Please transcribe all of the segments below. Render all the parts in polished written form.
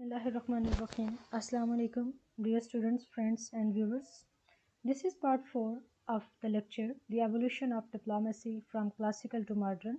Bismillahirrahmanirrahim. Assalamu alaikum, dear students, friends, and viewers. This is part 4 of the lecture, The Evolution of Diplomacy from Classical to Modern.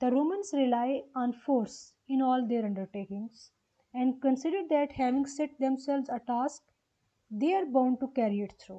The Romans rely on force in all their undertakings and consider that having set themselves a task, they are bound to carry it through.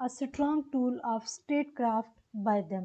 a strong tool of statecraft by them.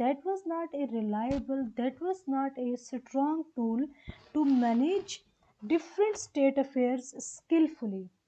that was not a reliable, that was not a strong tool to manage different state affairs skillfully,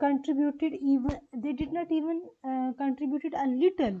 contributed even contributed a little,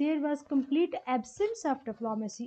there was complete absence of diplomacy,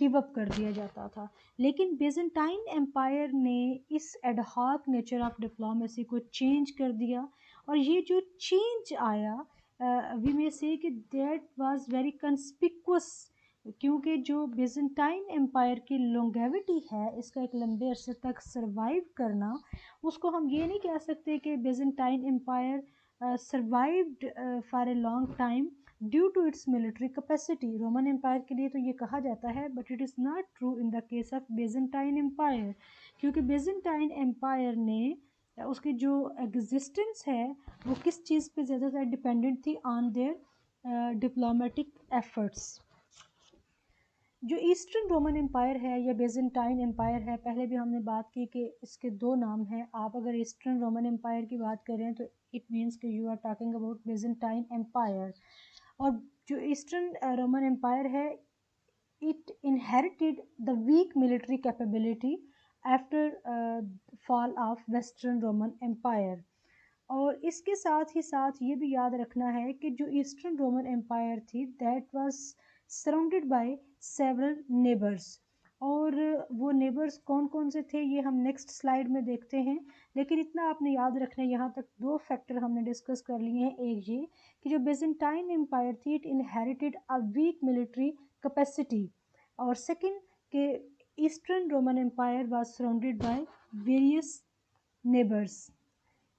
give up کر دیا جاتا تھا. لیکن Byzantine empire نے اس ad hoc nature of diplomacy کو change کر دیا, اور یہ جو چینج آیا وی میں سے کہ دیٹ واز ویری کنسپیکوس, کیونکہ جو بیزنٹائن امپائر کی لونگیوٹی ہے, اس کا ایک لمبے عرصے تک سروائیو کرنا, اس کو ہم یہ نہیں کہہ سکتے کہ Byzantine empire survived for a long time due to its military capacity. Roman empire کے لیے تو یہ کہا جاتا ہے, but it is not true in the case of Byzantine empire, کیونکہ بیزنٹائن امپائر نے اس کی جو ایگزسٹنس ہے وہ کس چیز پہ زیادہ تر ڈپینڈنٹ تھی, آن دیئر ڈپلومیٹک ایفرٹس. جو ایسٹرن رومن امپائر ہے یا بیزنٹائن امپائر ہے, پہلے بھی ہم نے بات کی کہ اس کے دو نام ہیں. آپ اگر ایسٹرن رومن امپائر کی بات کریں تو اٹ مینس کہ you are talking about Byzantine empire. اور جو ایسٹرن رومن امپائر ہے, it inherited the weak military capability after fall of Western Roman Empire. اور اس کے ساتھ ہی ساتھ یہ بھی یاد رکھنا ہے کہ جو ایسٹرن رومن امپائر تھی that was surrounded by several neighbours, اور وہ نیبرس کون کون سے تھے یہ ہم نیکسٹ سلائیڈ میں دیکھتے ہیں. لیکن اتنا آپ نے یاد رکھنا ہے, یہاں تک دو فیکٹر ہم نے ڈسکس کر لیے ہیں. ایک یہ کہ جو بیزنٹائن امپائر تھی it inherited a weak military capacity, اور سیکنڈ کہ eastern Roman empire was surrounded by various neighbours.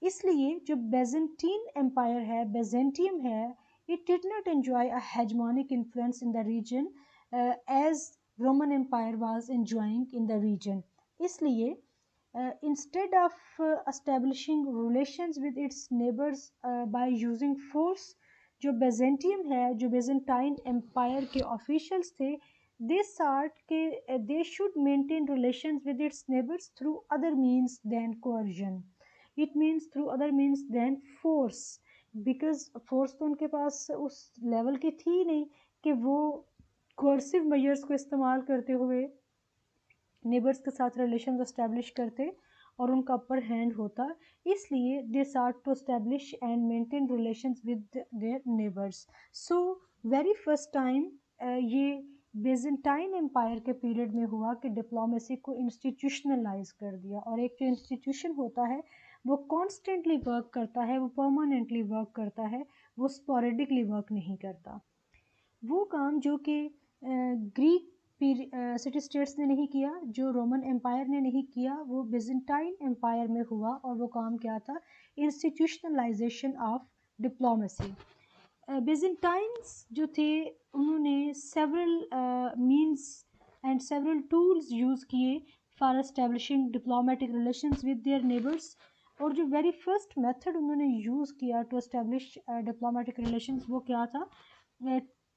اس لیے جو بیزنٹین امپائر ہے, بیزنٹیم ہے, it did not enjoy a hegemonic influence in the region as Roman Empire was enjoying in the region. اس لیے instead of establishing relations with its neighbors by using force, جو Byzantium ہے, جو Byzantine umpire کے officials تھے, they sought کہ they should maintain relations with its neighbors through other means than coercion. It means through other means than force, because force تو ان کے پاس اس level کی تھی نہیں کہ وہ coercive measures کو استعمال کرتے ہوئے نیبرس کے ساتھ ریلیشنز اسٹیبلش کرتے اور ان کا اپر ہینڈ ہوتا. اس لیے they sought to establish and maintain relations with their neighbors. So very first time یہ بیزنٹائن امپائر کے پیریڈ میں ہوا کہ ڈپلومیسی کو انسٹیٹیوشنلائز کر دیا, اور ایک جو انسٹیٹیوشن ہوتا ہے وہ کانسٹنٹلی ورک کرتا ہے, وہ پرماننٹلی ورک کرتا ہے, وہ اسپوریڈکلی ورک نہیں کرتا. وہ کام جو کہ گریک سٹی اسٹیٹس نے نہیں کیا, جو رومن امپائر نے نہیں کیا, وہ بیزنٹائن امپائر میں ہوا, اور وہ کام کیا تھا, انسٹیٹیوشنلائزیشن آف ڈپلومیسی. بیزنٹائنس جو تھے انہوں نے several means and several tools use کیے for establishing diplomatic relations with their neighbours. اور جو ویری فرسٹ میتھڈ انہوں نے یوز کیا ٹو اسٹیبلش ڈپلومیٹک ریلیشنز وہ کیا تھا,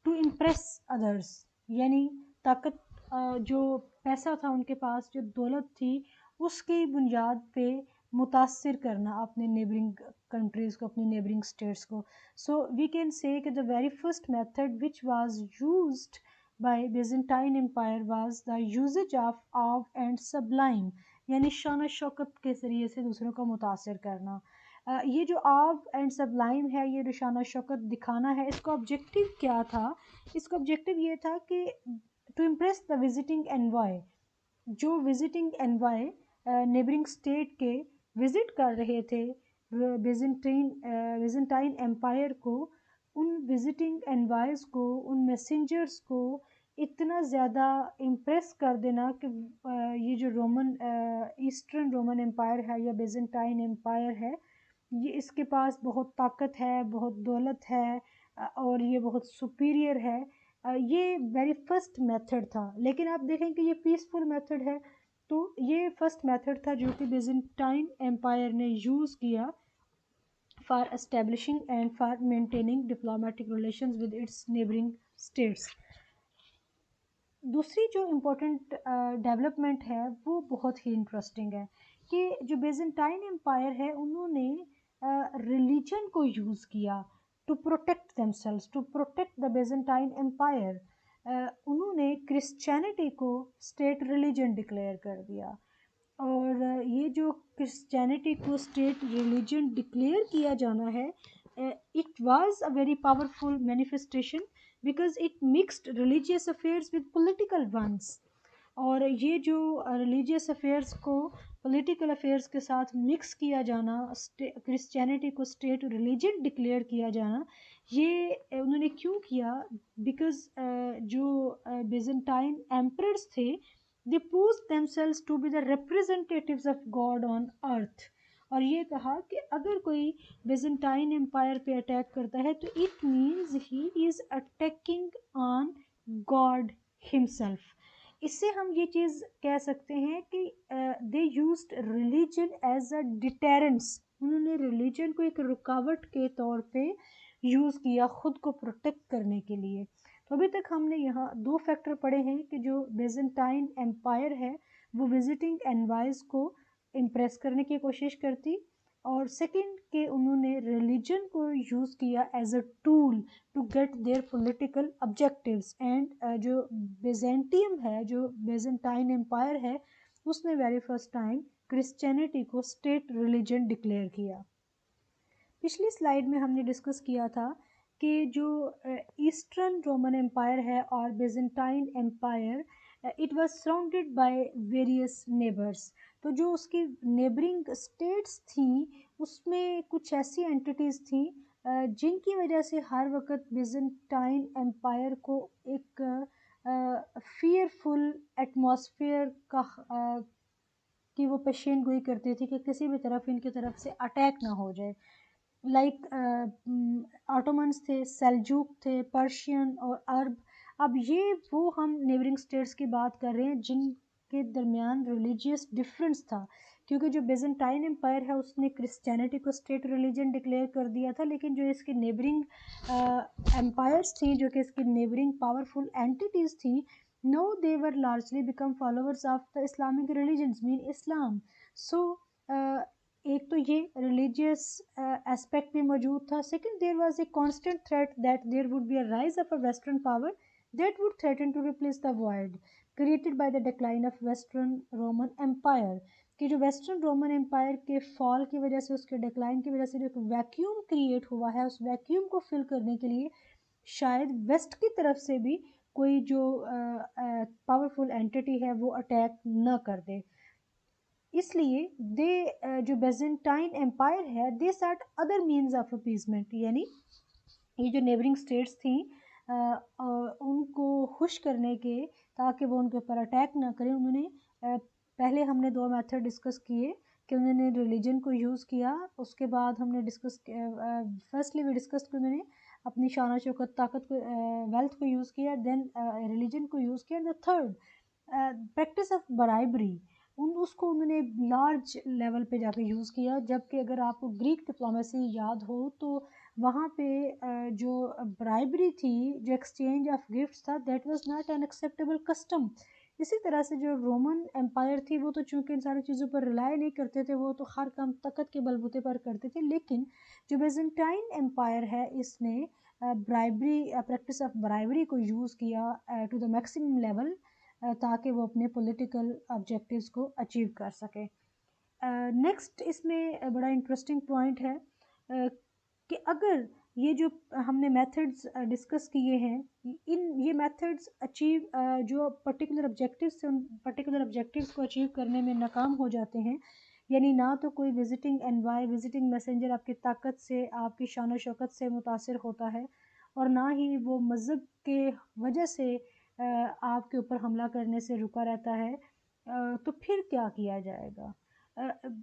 ٹو امپریس ادرس, یعنی طاقت, جو پیسہ تھا ان کے پاس, جو دولت تھی, اس کی بنیاد پہ متاثر کرنا اپنے نیبرنگ کنٹریز کو, اپنی نیبرنگ اسٹیٹس کو. سو وی کین سے کہ the very first method which was used by Byzantine empire was the usage of awe and sublime, یعنی شان و شوکت کے ذریعے سے دوسروں کو متاثر کرنا. یہ جو آو اینڈ سبلائم ہے, یہ جو شان و شوکت دکھانا ہے, اس کا آبجیکٹیو کیا تھا؟ اس کا آبجیکٹیو یہ تھا کہ to impress the visiting envoy, جو وزٹنگ انوائے نیبرنگ اسٹیٹ کے وزٹ کر رہے تھے بیزنٹائن امپائر کو, ان وزٹنگ انوائز کو, ان میسنجرس کو اتنا زیادہ امپریس کر دینا کہ یہ جو رومن ایسٹرن رومن امپائر ہے یا بیزنٹائن امپائر ہے, یہ اس کے پاس بہت طاقت ہے, بہت دولت ہے, اور یہ بہت سپیریئر ہے. یہ ویری فرسٹ میتھڈ تھا. لیکن آپ دیکھیں کہ یہ پیسفل میتھڈ ہے, تو یہ فرسٹ میتھڈ تھا جو کہ بیزنٹائن امپائر نے یوز کیا for establishing and for maintaining diplomatic relations with its neighbouring states. دوسری جو امپورٹنٹ ڈیولپمنٹ ہے وہ بہت ہی انٹرسٹنگ ہے کہ جو بیزنٹائن امپائر ہے انہوں نے ریلیجن کو یوز کیا to protect themselves, to protect the Byzantine empire. انہوں نے کرسچینٹی کو اسٹیٹ ریلیجن ڈکلیئر کر دیا, اور یہ جو کرسچینٹی کو اسٹیٹ ریلیجن ڈکلیئر کیا جانا ہے, it was a very powerful manifestation because it mixed religious affairs with political ones. اور یہ جو ریلیجیس افیئرس کو پولیٹیکل افیئرس کے ساتھ مکس کیا جانا، کرسچینٹی کو اسٹیٹ ریلیجن ڈکلیئر کیا جانا، یہ انہوں نے کیوں کیا؟ بیکاز جو بیزنٹائن ایمپررس تھے they pose themselves to be the representatives of God on earth, اور یہ کہا کہ اگر کوئی بیزنٹائن امپائر پہ اٹیک کرتا ہے تو it means he is attacking on God himself. اس سے ہم یہ چیز کہہ سکتے ہیں کہ they used religion as a deterrence, انہوں نے ریلیجن کو ایک رکاوٹ کے طور پہ یوز کیا خود کو پروٹیکٹ کرنے کے لیے۔ تو ابھی تک ہم نے یہاں دو فیکٹر پڑھے ہیں کہ جو بیزنٹائن امپائر ہے وہ وزٹنگ انوائز کو امپریس کرنے کی کوشش کرتی، اور سیکنڈ کہ انہوں نے ریلیجن کو یوز کیا as a tool to get their political objectives, and جو بیزنٹیم ہے، جو بیزنٹائن امپائر ہے، اس نے ویری فرسٹ ٹائم کرسچینٹی کو اسٹیٹ ریلیجن ڈکلیئر کیا۔ پچھلی سلائیڈ میں ہم نے ڈسکس کیا تھا کہ جو ایسٹرن رومن امپائر ہے اور Byzantine empire, it was surrounded by various neighbours, تو جو اس کی نیبرنگ اسٹیٹس تھیں اس میں کچھ ایسی اینٹیز تھیں جن کی وجہ سے ہر وقت بیزنٹائن امپائر کو ایک فیئرفل ایٹماسفیئر کا کی وہ پیشین گوئی کرتی تھی کہ کسی بھی طرف ان کی طرف سے اٹیک نہ ہو جائے، لائک آٹومنس تھے، سیلجوک تھے، پرشین اور عرب۔ اب یہ وہ ہم نیبرنگ اسٹیٹس کی بات کر رہے ہیں جن کے درمیان ریلیجیس ڈفرینس تھا، کیونکہ جو بیزنٹائن امپائر ہے اس نے کرسچینٹی کو اسٹیٹ ریلیجن ڈکلیئر کر دیا تھا، لیکن جو اس کی نیبرنگ امپائرس تھیں، جو کہ اس کی نیبرنگ پاورفل اینٹیز تھیں، now they were largely become followers of the Islamic religions mean Islam. So ایک تو یہ ریلیجیس اسپیکٹ بھی موجود تھا، second there was a constant threat that there would be a rise of a western power that would threaten to replace the void created by the decline of western Roman empire, کہ جو western Roman empire کے فال کی وجہ سے، اس کے decline کی وجہ سے جو ایک ویکیوم کریٹ ہوا ہے، اس ویکیوم کو فل کرنے کے لیے شاید ویسٹ کی طرف سے بھی کوئی جو پاورفل اینٹی ہے وہ اٹیک نہ کر دے۔ اس لیے دے جو بیزنٹائن امپائر ہے دے ساٹ ادر مینز آف اپیزمنٹ، یعنی یہ جو نیبرنگ اسٹیٹس تھیں ان کو خوش کرنے کے، تاکہ وہ ان کے اوپر اٹیک نہ کریں، انہوں نے پہلے ہم نے دو میتھڈ ڈسکس کیے کہ انہوں نے ریلیجن کو یوز کیا، اس کے بعد ہم نے ڈسکس فرسٹلی وی ڈسکس کہ انہوں نے اپنی شان و شوکت، طاقت کو، ویلتھ کو یوز کیا، دین ریلیجن کو یوز کیا، the third practice of bribery, اس کو انہوں نے لارج لیول پہ جا کے یوز کیا، جبکہ اگر آپ کو گریک ڈپلومیسی یاد ہو تو وہاں پہ جو برائبری تھی، جو ایکسچینج آف گفٹس تھا، that was not an acceptable custom. اسی طرح سے جو رومن امپائر تھی وہ تو چونکہ ان ساری چیزوں پر ریلائی نہیں کرتے تھے، وہ تو ہر کام طاقت کے بلبوتے پر کرتے تھے، لیکن جو بیزنٹائن امپائر ہے اس نے برائبری، پریکٹس آف برائبری کو یوز کیا ٹو دا میکسیمم لیول، تاکہ وہ اپنے پولیٹیکل آبجیکٹیوز کو اچیو کر سکے۔ نیکسٹ اس میں بڑا انٹرسٹنگ پوائنٹ ہے کہ اگر یہ جو ہم نے میتھڈز ڈسکس کیے ہیں، یہ میتھڈز اچیو جو پرٹیکولر آبجیکٹیوز سے ان پرٹیکولر آبجیکٹیوز کو اچیو کرنے میں ناکام ہو جاتے ہیں، یعنی نہ تو کوئی وزٹنگ انوائے، وزٹنگ میسنجر آپ کی طاقت سے، آپ کی شان و شوکت سے متاثر ہوتا ہے، اور نہ ہی وہ مذہب کے وجہ سے آپ کے اوپر حملہ کرنے سے رکا رہتا ہے، تو پھر کیا کیا جائے گا؟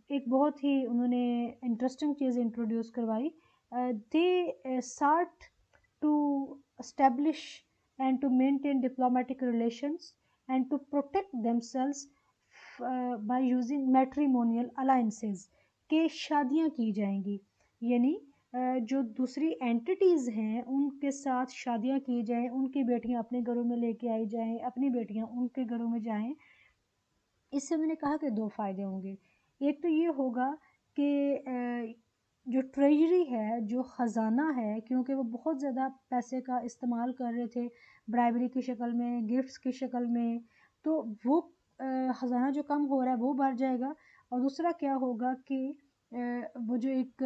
ایک بہت ہی انہوں نے انٹرسٹنگ چیز انٹروڈیوس کروائی، they sought to establish and to maintain diplomatic relations and to protect themselves by using matrimonial alliances، کہ شادیاں کی جائیں گی، یعنی جو دوسری اینٹیز ہیں ان کے ساتھ شادیاں کی جائیں، ان کی بیٹیاں اپنے گھروں میں لے کے آئی جائیں، اپنی بیٹیاں ان کے گھروں میں جائیں۔ اس سے میں نے کہا کہ دو فائدے ہوں گے، ایک تو یہ ہوگا کہ جو ٹریجری ہے، جو خزانہ ہے، کیونکہ وہ بہت زیادہ پیسے کا استعمال کر رہے تھے برائبری کی شکل میں، گفٹس کی شکل میں، تو وہ خزانہ جو کم ہو رہا ہے وہ بڑھ جائے گا، اور دوسرا کیا ہوگا کہ وہ جو ایک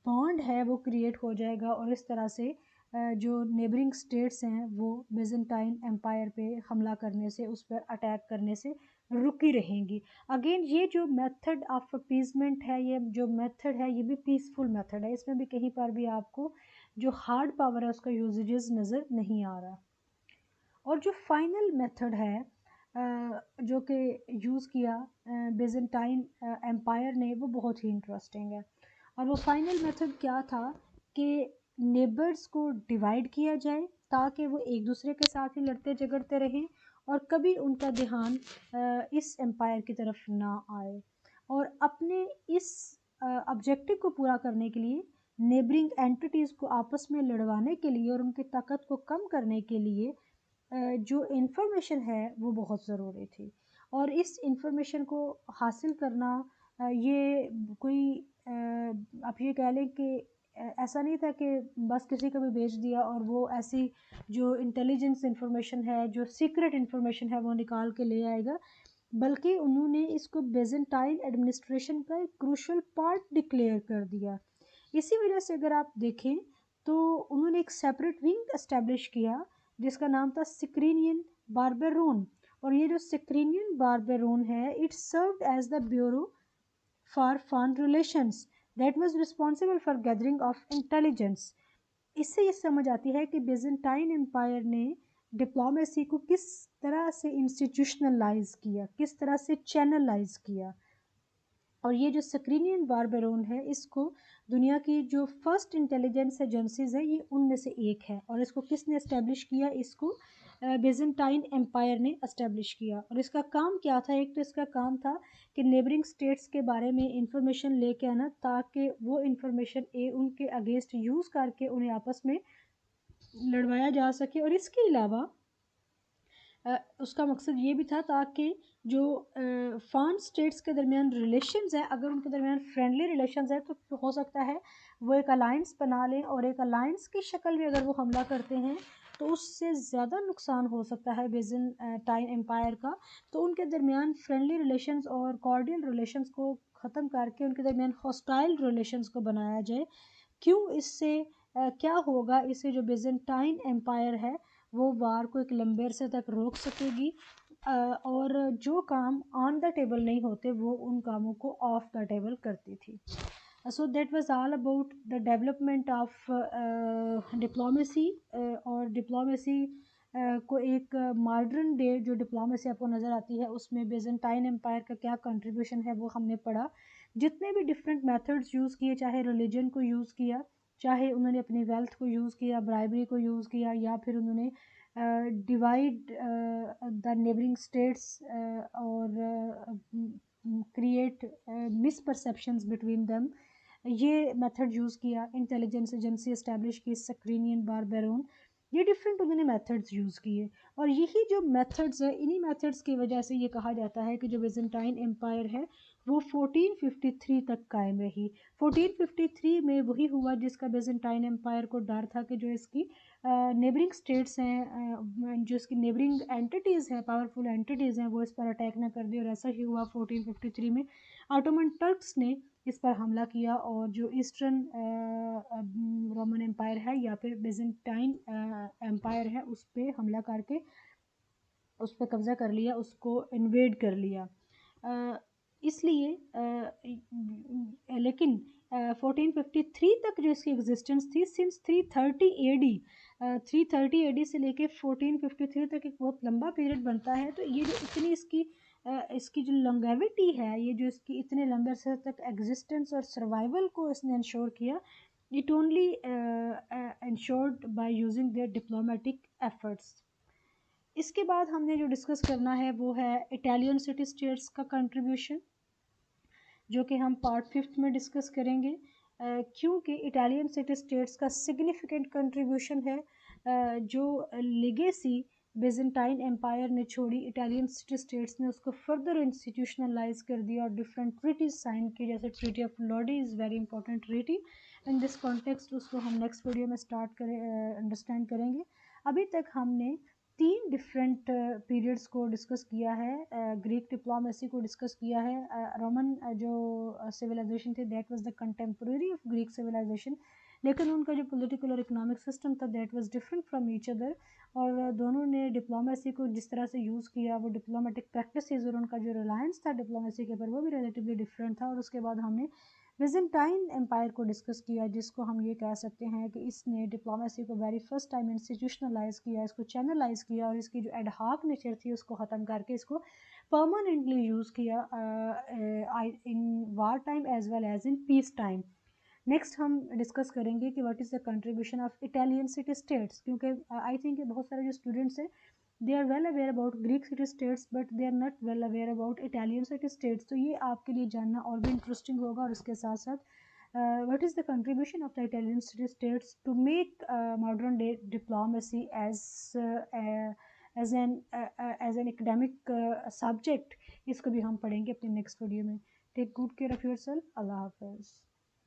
بانڈ ہے وہ کریٹ ہو جائے گا، اور اس طرح سے جو نیبرنگ اسٹیٹس ہیں وہ بیزنٹائن امپائر پہ حملہ کرنے سے، اس پر اٹیک کرنے سے رکی رہیں گی. اگین یہ جو میتھڈ آف اپیزمنٹ ہے، یہ جو میتھڈ ہے یہ بھی پیسفل میتھڈ ہے، اس میں بھی کہیں پر بھی آپ کو جو ہارڈ پاور ہے اس کا یوزیجز نظر نہیں آ رہا. اور جو فائنل میتھڈ ہے جو کہ یوز کیا بیزنٹائن امپائر نے، وہ بہت ہی انٹرسٹنگ ہے. اور وہ فائنل میتھڈ کیا تھا کہ نیبرز کو ڈیوائیڈ کیا جائے تاکہ وہ ایک دوسرے کے ساتھ ہی لڑتے جھگڑتے رہیں اور کبھی ان کا دھیان اس امپائر کی طرف نہ آئے. اور اپنے اس آبجیکٹو کو پورا کرنے کے لیے، نیبرنگ اینٹیز کو آپس میں لڑوانے کے لیے اور ان کی طاقت کو کم کرنے کے لیے جو انفارمیشن ہے وہ بہت ضروری تھی. اور اس انفارمیشن کو حاصل کرنا یہ کوئی آپ یہ کہہ لیں کہ ایسا نہیں تھا کہ بس کسی کو بھی بھیج دیا اور وہ ایسی جو انٹیلیجنس انفارمیشن ہے، جو سیکرٹ انفارمیشن ہے وہ نکال کے لے آئے گا، بلکہ انہوں نے اس کو بیزنٹائن ایڈمنسٹریشن کا ایک کروشل پارٹ ڈکلیئر کر دیا. اسی وجہ سے اگر آپ دیکھیں تو انہوں نے ایک سیپریٹ ونگ اسٹیبلش کیا جس کا نام تھا سکرینین باربیرون. اور یہ جو سکرینین باربیرون ہے، it served as the bureau for foreign relations that was responsible for gathering of intelligence. اس سے یہ سمجھ آتی ہے کہ بیزنٹائن امپائر نے ڈپلومیسی کو کس طرح سے انسٹیٹیوشنلائز کیا، کس طرح سے چینلائز کیا. اور یہ جو سکرینین باربیرون ہے، اس کو دنیا کی جو فرسٹ انٹیلیجنس ایجنسیز ہے یہ ان میں سے ایک ہے. اور اس کو کس نے اسٹیبلش کیا؟ اس کو بیزنٹائن امپائر نے اسٹیبلش کیا. اور اس کا کام کیا تھا؟ ایک تو اس کا کام تھا کہ نیبرنگ اسٹیٹس کے بارے میں انفارمیشن لے کے آنا تاکہ وہ انفارمیشن ان کے اگینسٹ یوز کر کے انہیں آپس میں لڑوایا جا سکے. اور اس کے علاوہ اس کا مقصد یہ بھی تھا تاکہ جو فارن اسٹیٹس کے درمیان ریلیشنز ہیں، اگر ان کے درمیان فرینڈلی ریلیشنز ہیں تو ہو سکتا ہے وہ ایک الائنس بنا لیں، اور ایک الائنس کی شکل میں اگر وہ حملہ کرتے ہیں تو اس سے زیادہ نقصان ہو سکتا ہے بیزنٹائن امپائر کا. تو ان کے درمیان فرینڈلی ریلیشنز اور کارڈیل ریلیشنز کو ختم کر کے ان کے درمیان ہاسٹائل ریلیشنز کو بنایا جائے. کیوں؟ اس سے کیا ہوگا؟ اس سے جو بیزنٹائن امپائر ہے وہ وار کو ایک لمبے عرصے تک روک سکے گی، اور جو کام آن دا ٹیبل نہیں ہوتے وہ ان کاموں کو آف دا ٹیبل کرتی تھی. So that was all about the development of diplomacy. اور ڈپلومیسی کو ایک ماڈرن ڈے جو ڈپلومیسی آپ کو نظر آتی ہے اس میں بیزنٹائن امپائر کا کیا کنٹریبیوشن ہے وہ ہم نے پڑھا. جتنے بھی ڈفرینٹ میتھڈز یوز کیے، چاہے ریلیجن کو یوز کیا، چاہے انہوں نے اپنی ویلتھ کو یوز کیا، برائبری کو یوز کیا، یا پھر انہوں نے ڈیوائڈ دا نیبرنگ اسٹیٹس اور کریٹ مس پرسیپشنز بٹوین دیم، یہ میتھڈ یوز کیا. انٹیلیجنس ایجنسی اسٹیبلش کی سکرینین باربیرون، یہ ڈفرینٹ انہوں نے میتھڈز یوز کیے. اور یہی جو میتھڈز ہیں، انہی میتھڈز کی وجہ سے یہ کہا جاتا ہے کہ جو بیزنٹائن امپائر ہے وہ 1453 تک قائم رہی. 1453 میں وہی ہوا جس کا بیزنٹائن امپائر کو ڈر تھا کہ جو اس کی نیبرنگ اسٹیٹس ہیں، جو اس کی نیبرنگ اینٹیز ہیں، پاورفل اینٹیز ہیں، وہ اس پر اٹیک نہ کر دیں. اور ایسا ہی ہوا 1453 میں آٹومن ٹرکس نے اس پر حملہ کیا اور جو ایسٹرن رومن امپائر ہے یا پھر بیزنٹائن امپائر ہے اس پہ حملہ کر کے اس پہ قبضہ کر لیا، اس کو انویڈ کر لیا. اس لیے لیکن 1453 تک جو اس کی ایگزسٹنس تھی، سنس 330 اے ڈی 330 اے ڈی سے لے کے 1453 تک ایک بہت لمبا پیریڈ بنتا ہے. تو یہ جو اتنی اس کی جو لانگیوٹی ہے، یہ جو اس کی اتنے لمبے عرصے تک ایگزسٹنس اور سروائیول کو اس نے انشور کیا، it only ensured by using their diplomatic efforts. اس کے بعد ہم نے جو ڈسکس کرنا ہے وہ ہے اٹالین سٹی اسٹیٹس کا کنٹریبیوشن، جو کہ ہم پارٹ 5 میں ڈسکس کریں گے. کیونکہ اٹالین سٹی اسٹیٹس کا سگنیفیکنٹ کنٹریبیوشن ہے، جو لیگیسی بیزنٹائن امپائر نے چھوڑی، اٹالین سٹی اسٹیٹس نے اس کو فردر انسٹیٹیوشنلائز کر دیا اور ڈفرینٹ ٹریٹیز سائن کی، جیسے treaty of Lodi is very important treaty. In this context اس کو ہم نیکسٹ ویڈیو میں انڈرسٹینڈ کریں گے. ابھی تک ہم نے 3 ڈفرینٹ پیریڈس کو ڈسکس کیا ہے. گریک ڈپلومیسی کو ڈسکس کیا ہے، رومن جو سویلائزیشن تھی that was the contemporary of Greek civilization. لیکن ان کا جو پولیٹیکل اور اکنامک سسٹم تھا that was different from each other, اور دونوں نے ڈپلومیسی کو جس طرح سے یوز کیا، وہ ڈپلومیٹک پریکٹسز اور ان کا جو ریلائنس تھا ڈپلومیسی کے اوپر وہ بھی ریلیٹیولی ڈفرینٹ تھا. اور اس کے بعد ہم نے ویزنٹائن امپائر کو ڈسکس کیا، جس کو ہم یہ کہہ سکتے ہیں کہ اس نے ڈپلومیسی کو ویری فرسٹ ٹائم انسٹیٹیوشنلائز کیا، اس کو چینلائز کیا، اور اس کی جو ایڈ ہاک نیچر تھی اس کو ختم کر کے اس کو پرماننٹلی یوز کیا in war time as well as in peace time. Next ہم ڈسکس کریں گے کہ what is the contribution of Italian city states, کیونکہ آئی تھنک بہت سارے جو اسٹوڈنٹس ہیں they are well aware about Greek city states but they are not well aware about Italian city states. تو یہ آپ کے لیے جاننا اور بھی انٹرسٹنگ ہوگا. اور اس کے ساتھ ساتھ what is the contribution of the Italian city states to make modern day diplomacy as an academic subject. اس کو بھی ہم پڑھیں گے اپنے نیکسٹ ویڈیو میں. Take good care of yourself. اللہ حافظ.